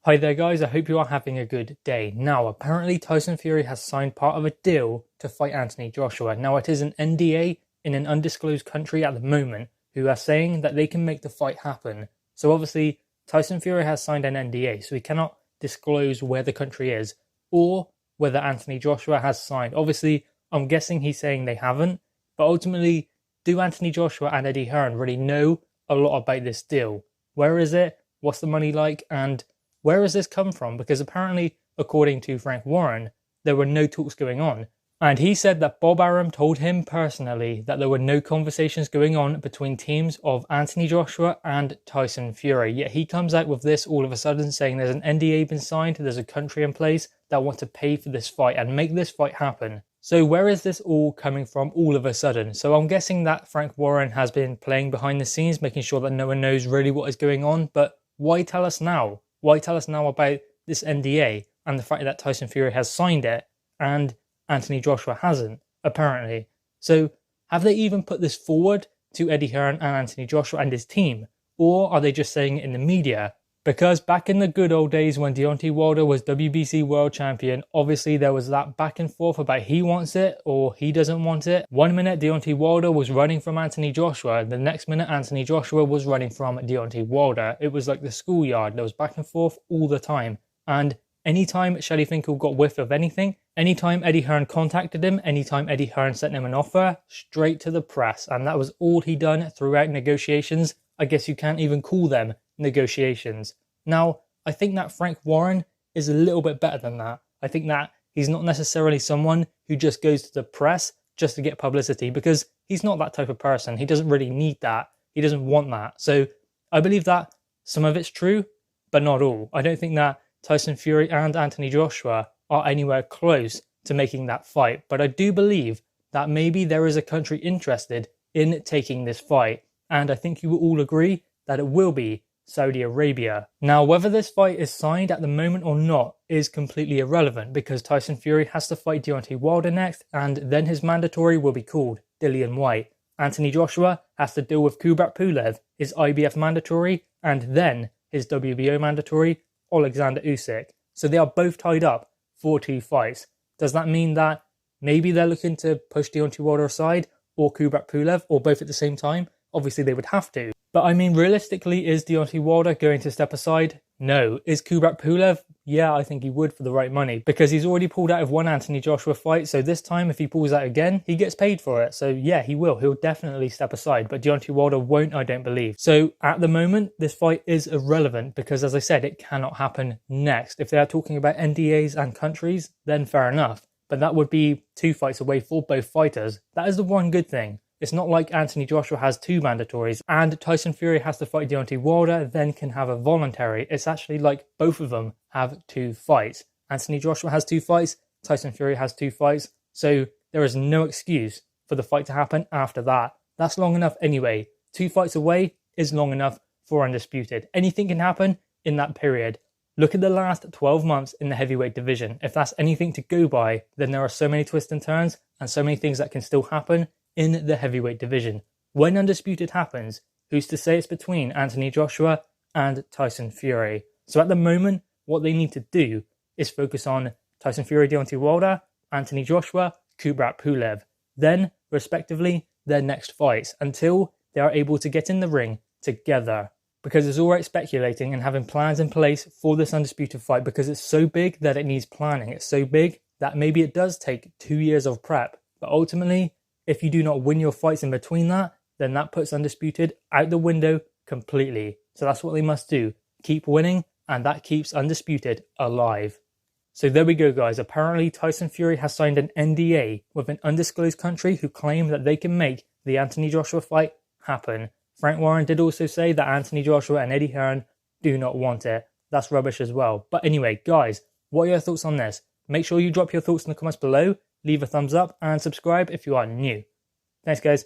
Hi there guys, I hope you are having a good day. Now, apparently Tyson Fury has signed part of a deal to fight Anthony Joshua. Now, it is an NDA in an undisclosed country at the moment who are saying that they can make the fight happen. So obviously, Tyson Fury has signed an NDA, so he cannot disclose where the country is or whether Anthony Joshua has signed. Obviously, I'm guessing he's saying they haven't, but ultimately, do Anthony Joshua and Eddie Hearn really know a lot about this deal? Where is it? What's the money like? And where has this come from? Because apparently, according to Frank Warren, there were no talks going on. And he said that Bob Arum told him personally that there were no conversations going on between teams of Anthony Joshua and Tyson Fury. Yet he comes out with this all of a sudden saying there's an NDA been signed, there's a country in place that want to pay for this fight and make this fight happen. So where is this all coming from all of a sudden? So I'm guessing that Frank Warren has been playing behind the scenes, making sure that no one knows really what is going on. But why tell us now? Why tell us now about this NDA and the fact that Tyson Fury has signed it and Anthony Joshua hasn't, apparently? So have they even put this forward to Eddie Hearn and Anthony Joshua and his team? Or are they just saying it in the media? Because back in the good old days when Deontay Wilder was WBC World Champion, obviously there was that back and forth about he wants it or he doesn't want it. One minute Deontay Wilder was running from Anthony Joshua, the next minute Anthony Joshua was running from Deontay Wilder. It was like the schoolyard, there was back and forth all the time. And anytime Shelley Finkel got whiff of anything, anytime Eddie Hearn contacted him, anytime Eddie Hearn sent him an offer, straight to the press. And that was all he done throughout negotiations. I guess you can't even call them negotiations. Now, I think that Frank Warren is a little bit better than that. I think that he's not necessarily someone who just goes to the press just to get publicity, because he's not that type of person. He doesn't really need that. He doesn't want that. So I believe that some of it's true, but not all. I don't think that Tyson Fury and Anthony Joshua are anywhere close to making that fight. But I do believe that maybe there is a country interested in taking this fight. And I think you will all agree that it will be Saudi Arabia. Now, whether this fight is signed at the moment or not is completely irrelevant, because Tyson Fury has to fight Deontay Wilder next, and then his mandatory will be called Dillian Whyte. Anthony Joshua has to deal with Kubrat Pulev, his IBF mandatory, and then his WBO mandatory, Alexander Usyk. So they are both tied up for 2 fights. Does that mean that maybe they're looking to push Deontay Wilder aside or Kubrat Pulev, or both at the same time? Obviously they would have to. But I mean, realistically, is Deontay Wilder going to step aside? No. Is Kubrat Pulev? Yeah, I think he would for the right money, because he's already pulled out of one Anthony Joshua fight. So this time, if he pulls out again, he gets paid for it. So yeah, he will. He'll definitely step aside. But Deontay Wilder won't, I don't believe. So at the moment, this fight is irrelevant because, as I said, it cannot happen next. If they are talking about NDAs and countries, then fair enough. But that would be 2 fights away for both fighters. That is the one good thing. It's not like Anthony Joshua has 2 mandatories and Tyson Fury has to fight Deontay Wilder, then can have a voluntary. It's actually like both of them have 2 fights. Anthony Joshua has 2 fights, Tyson Fury has 2 fights. So there is no excuse for the fight to happen after that. That's long enough anyway. 2 fights away is long enough for Undisputed. Anything can happen in that period. Look at the last 12 months in the heavyweight division. If that's anything to go by, then there are so many twists and turns and so many things that can still happen in the heavyweight division. When Undisputed happens, who's to say it's between Anthony Joshua and Tyson Fury? So at the moment, what they need to do is focus on Tyson Fury, Deontay Wilder, Anthony Joshua, Kubrat Pulev. Then, respectively, their next fights, until they are able to get in the ring together. Because it's alright speculating and having plans in place for this Undisputed fight, because it's so big that it needs planning. It's so big that maybe it does take 2 years of prep. But ultimately, if you do not win your fights in between that, then that puts Undisputed out the window completely. So that's what they must do. Keep winning, and that keeps Undisputed alive. So there we go, guys. Apparently Tyson Fury has signed an NDA with an undisclosed country who claim that they can make the Anthony Joshua fight happen. Frank Warren did also say that Anthony Joshua and Eddie Hearn do not want it. That's rubbish as well. But anyway, guys, what are your thoughts on this? Make sure you drop your thoughts in the comments below. Leave a thumbs up and subscribe if you are new. Thanks, guys.